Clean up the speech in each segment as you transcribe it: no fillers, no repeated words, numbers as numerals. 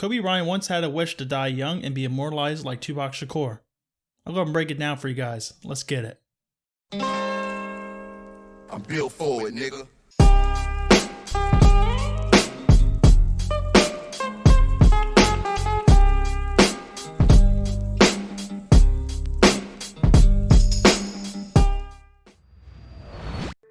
Kobe Bryant once had a wish to die young and be immortalized like Tupac Shakur. I'll go and break it down for you guys. Let's get it. I'm built for it, nigga.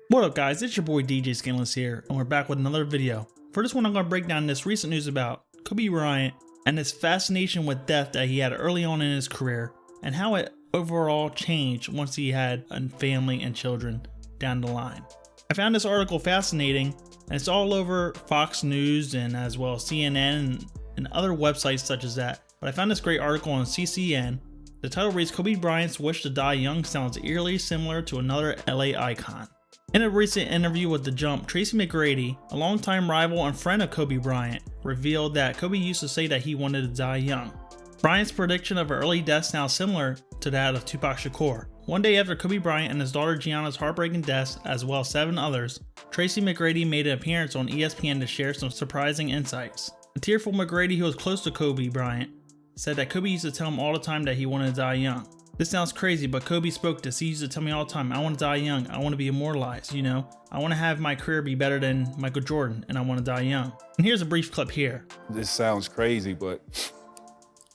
What up guys, it's your boy DJ Skandalous here, and we're back with another video. For this one, I'm going to break down this recent news about Kobe Bryant and his fascination with death that he had early on in his career, and how it overall changed once he had a family and children down the line. I found this article fascinating, and it's all over Fox News and as well as CNN and other websites such as that. But I found this great article on CCN. The title reads, Kobe Bryant's wish to die young sounds eerily similar to another LA icon. In a recent interview with The Jump, Tracy McGrady, a longtime rival and friend of Kobe Bryant, revealed that Kobe used to say that he wanted to die young. Bryant's prediction of an early death sounds similar to that of Tupac Shakur. One day after Kobe Bryant and his daughter Gianna's heartbreaking deaths, as well as 7 others, Tracy McGrady made an appearance on ESPN to share some surprising insights. The tearful McGrady, who was close to Kobe Bryant, said that Kobe used to tell him all the time that he wanted to die young. This sounds crazy, but Kobe spoke this. He used to tell me all the time, I want to die young, I want to be immortalized, you know? I want to have my career be better than Michael Jordan, and I want to die young. And here's a brief clip here. This sounds crazy, but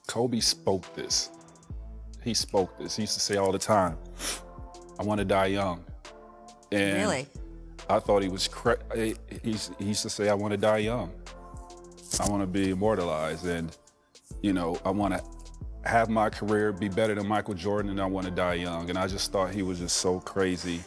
Kobe spoke this. He spoke this. He used to say all the time, I want to die young. And really? I thought he was he used to say, I want to die young. I want to be immortalized, and, you know, I want to have my career be better than Michael Jordan, and I want to die young. And I just thought he was just so crazy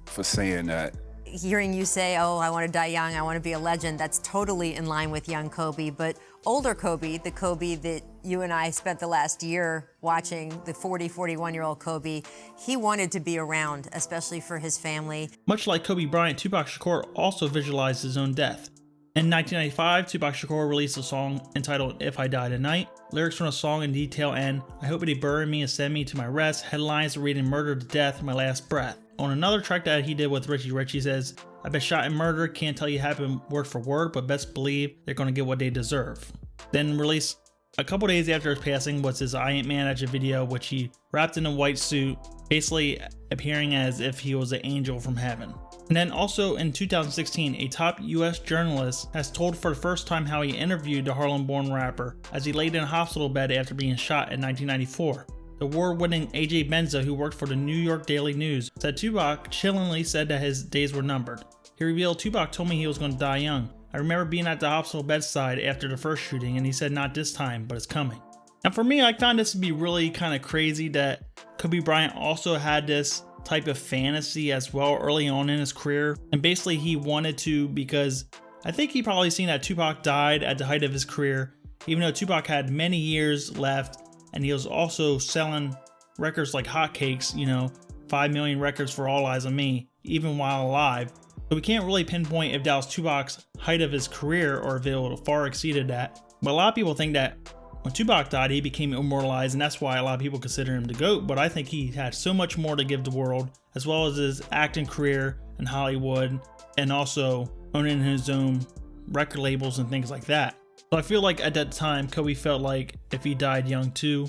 for saying that. Hearing you say, oh, I want to die young, I want to be a legend, that's totally in line with young Kobe. But older Kobe, the Kobe that you and I spent the last year watching, the 41-year-old Kobe, he wanted to be around, especially for his family. Much like Kobe Bryant, Tupac Shakur also visualized his own death. In 1995, Tupac Shakur released a song entitled If I Die Tonight. Lyrics from the song in detail end, I hope they bury me and send me to my rest. Headlines reading murder to death, my last breath. On another track that he did with Richie Rich, he says, I've been shot and murdered, can't tell you happened word for word, but best believe they're gonna get what they deserve. Then released a couple days after his passing was his I Ain't Mad At You video, which he wrapped in a white suit, basically appearing as if he was an angel from heaven. And then also in 2016, a top US journalist has told for the first time how he interviewed the Harlem-born rapper as he laid in a hospital bed after being shot in 1994. The award-winning AJ Benza, who worked for the New York Daily News, said Tupac chillingly said that his days were numbered. He revealed, Tupac told me he was going to die young. I remember being at the hospital bedside after the first shooting, and he said not this time, but it's coming. And for me, I found this to be really kind of crazy that Kobe Bryant also had this type of fantasy as well early on in his career, and basically he wanted to, because I think he probably seen that Tupac died at the height of his career, even though Tupac had many years left, and he was also selling records like hotcakes, you know, 5 million records for All Eyes on Me, even while alive. So we can't really pinpoint if that was Tupac's height of his career or if it far exceeded that. But a lot of people think that when Tupac died, he became immortalized, and that's why a lot of people consider him the GOAT, but I think he had so much more to give the world, as well as his acting career in Hollywood, and also owning his own record labels and things like that. So I feel like at that time, Kobe felt like if he died young too,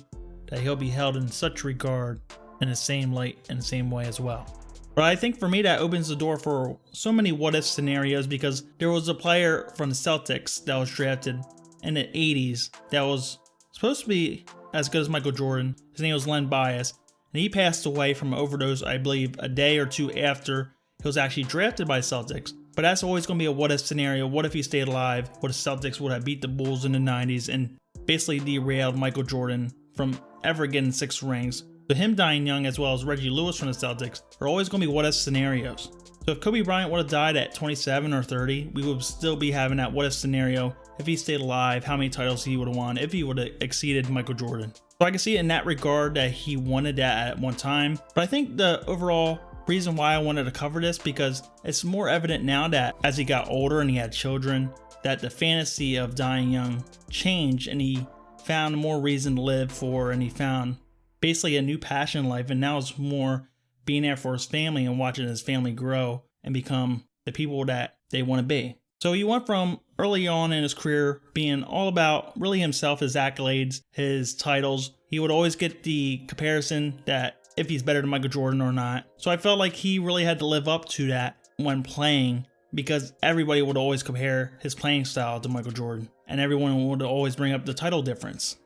that he'll be held in such regard in the same light and the same way as well. But I think for me that opens the door for so many what-if scenarios, because there was a player from the Celtics that was drafted in the 80s that was supposed to be as good as Michael Jordan. His name was Len Bias, and he passed away from an overdose, I believe, a day or two after he was actually drafted by Celtics. But that's always going to be a what-if scenario. What if he stayed alive? What if Celtics would have beat the Bulls in the 90s and basically derailed Michael Jordan from ever getting 6 rings? So him dying young, as well as Reggie Lewis from the Celtics, are always going to be what-if scenarios. So if Kobe Bryant would have died at 27 or 30, we would still be having that what-if scenario. If he stayed alive, how many titles he would have won, if he would have exceeded Michael Jordan. So I can see in that regard that he wanted that at one time. But I think the overall reason why I wanted to cover this, because it's more evident now that as he got older and he had children, that the fantasy of dying young changed, and he found more reason to live for, and he found basically a new passion in life, and now it's more being there for his family and watching his family grow and become the people that they want to be. So he went from early on in his career being all about really himself, his accolades, his titles. He would always get the comparison that if he's better than Michael Jordan or not. So I felt like he really had to live up to that when playing, because everybody would always compare his playing style to Michael Jordan. And everyone would always bring up the title difference,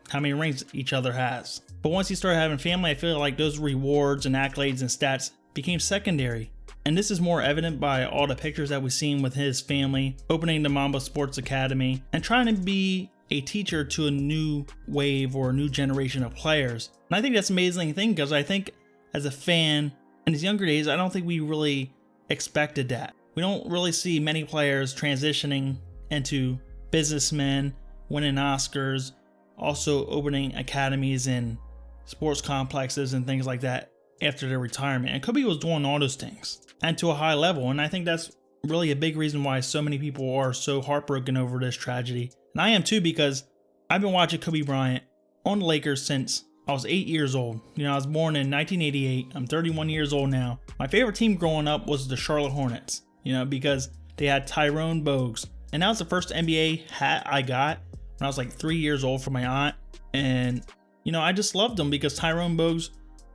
how many rings each other has. But once he started having family, I feel like those rewards and accolades and stats became secondary. And this is more evident by all the pictures that we've seen with his family opening the Mamba Sports Academy and trying to be a teacher to a new wave or a new generation of players. And I think that's an amazing thing, because I think as a fan in his younger days, I don't think we really expected that. We don't really see many players transitioning into businessmen, winning Oscars, also opening academies and sports complexes and things like that after their retirement. And Kobe was doing all those things and to a high level. And I think that's really a big reason why so many people are so heartbroken over this tragedy. And I am too, because I've been watching Kobe Bryant on the Lakers since I was 8 years old. I was born in 1988. I'm 31 years old now. My favorite team growing up was the Charlotte Hornets, because they had Tyrone Bogues. And that was the first NBA hat I got when I was like 3 years old from my aunt. And, I just loved him because Tyrone Bogues,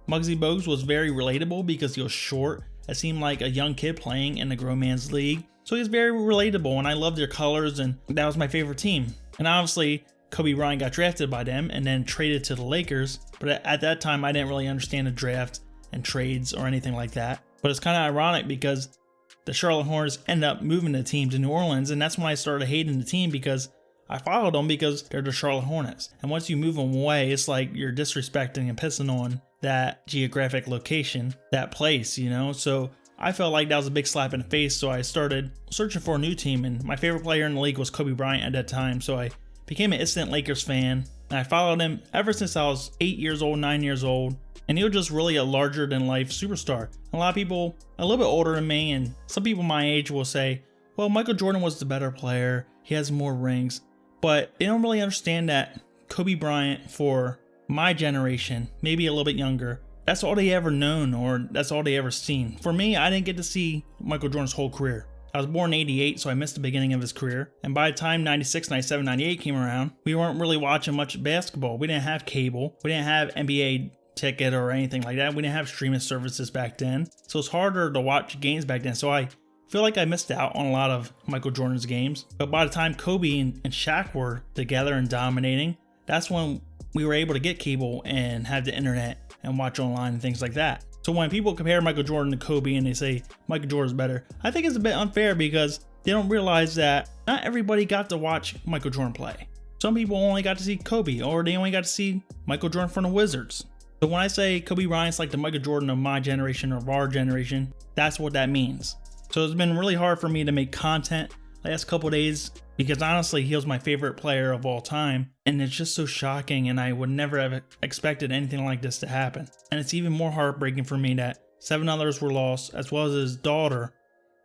Muggsy Bogues, was very relatable because he was short. It seemed like a young kid playing in the grown man's league. So he was very relatable, and I loved their colors, and that was my favorite team. And obviously, Kobe Bryant got drafted by them and then traded to the Lakers. But at that time, I didn't really understand the draft and trades or anything like that. But it's kind of ironic because the Charlotte Hornets ended up moving the team to New Orleans, and that's when I started hating the team, because I followed them because they're the Charlotte Hornets. And once you move them away, it's like you're disrespecting and pissing on that geographic location, that place, So I felt like that was a big slap in the face, so I started searching for a new team, and my favorite player in the league was Kobe Bryant at that time, so I became an instant Lakers fan, and I followed him ever since I was 8 years old, 9 years old, and he was just really a larger-than-life superstar. A lot of people a little bit older than me, and some people my age will say, well, Michael Jordan was the better player, he has more rings, but they don't really understand that Kobe Bryant, for my generation, maybe a little bit younger, that's all they ever known, or that's all they ever seen. For me, I didn't get to see Michael Jordan's whole career. I was born in 88, so I missed the beginning of his career. And by the time 96, 97, 98 came around, we weren't really watching much basketball. We didn't have cable. We didn't have NBA ticket or anything like that. We didn't have streaming services back then. So it's harder to watch games back then. So I feel like I missed out on a lot of Michael Jordan's games. But by the time Kobe and Shaq were together and dominating, that's when we were able to get cable and have the internet and watch online and things like that. So when people compare Michael Jordan to Kobe and they say Michael Jordan's better, I think it's a bit unfair because they don't realize that not everybody got to watch Michael Jordan play. Some people only got to see Kobe, or they only got to see Michael Jordan from the Wizards. So when I say Kobe Bryant's like the Michael Jordan of my generation or of our generation, that's what that means. So it's been really hard for me to make content last couple days because honestly, he was my favorite player of all time. And it's just so shocking, and I would never have expected anything like this to happen. And it's even more heartbreaking for me that 7 others were lost, as well as his daughter,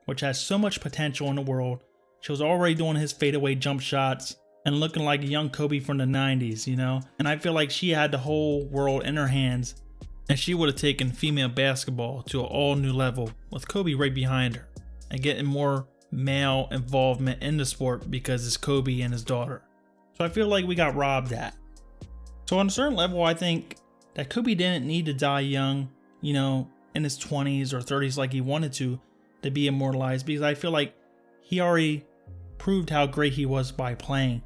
which has so much potential in the world. She was already doing his fadeaway jump shots and looking like a young Kobe from the 90s, And I feel like she had the whole world in her hands, and she would have taken female basketball to an all new level with Kobe right behind her and getting more male involvement in the sport because it's Kobe and his daughter. So I feel like we got robbed that. So on a certain level, I think that Kobe didn't need to die young, in his 20s or 30s like he wanted to be immortalized, because I feel like he already proved how great he was by playing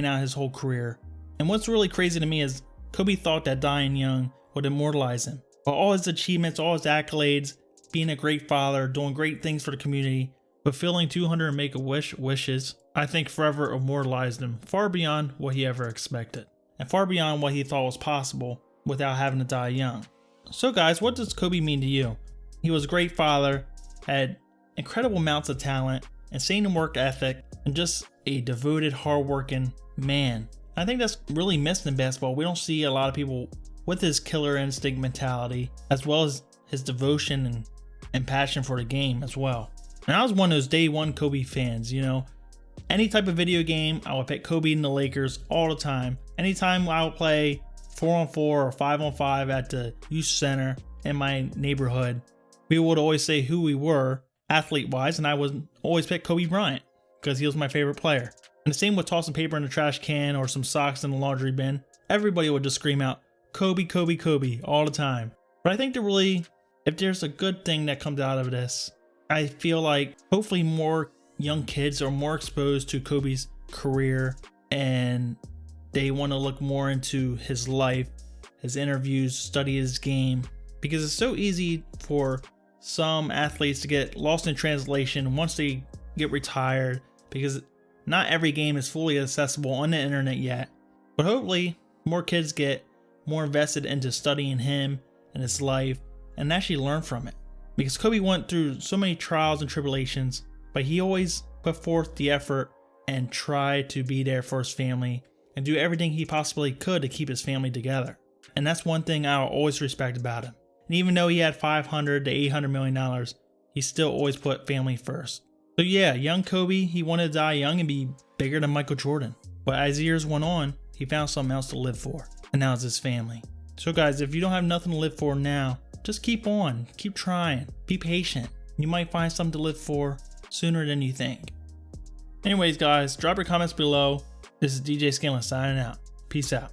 out his whole career. And what's really crazy to me is Kobe thought that dying young would immortalize him. But all his achievements, all his accolades, being a great father, doing great things for the community, fulfilling 200 Make-A-Wish wishes, I think forever immortalized him far beyond what he ever expected, and far beyond what he thought was possible without having to die young. So guys, what does Kobe mean to you? He was a great father, had incredible amounts of talent, insane work ethic, and just a devoted, hardworking man. I think that's really missed in basketball. We don't see a lot of people with his killer instinct mentality, as well as his devotion and passion for the game as well. And I was one of those day one Kobe fans, Any type of video game, I would pick Kobe and the Lakers all the time. Anytime I would play 4-on-4 or 5-on-5 at the youth center in my neighborhood, we would always say who we were athlete-wise, and I would always pick Kobe Bryant. because he was my favorite player. And the same with tossing paper in the trash can or some socks in the laundry bin. Everybody would just scream out, Kobe, Kobe, Kobe, all the time. But I think if there's a good thing that comes out of this, I feel like hopefully more young kids are more exposed to Kobe's career and they want to look more into his life, his interviews, study his game, because it's so easy for some athletes to get lost in translation once they get retired, because not every game is fully accessible on the internet yet. But hopefully more kids get more invested into studying him and his life and actually learn from it, because Kobe went through so many trials and tribulations, but he always put forth the effort and tried to be there for his family and do everything he possibly could to keep his family together. And that's one thing I'll always respect about him. And even though he had $500 to $800 million, he still always put family first. So yeah, young Kobe, he wanted to die young and be bigger than Michael Jordan. But as years went on, he found something else to live for. And now it's his family. So guys, if you don't have nothing to live for now, just keep on, keep trying, be patient. You might find something to live for sooner than you think. Anyways guys, drop your comments below. This is DJ Skandalous signing out. Peace out.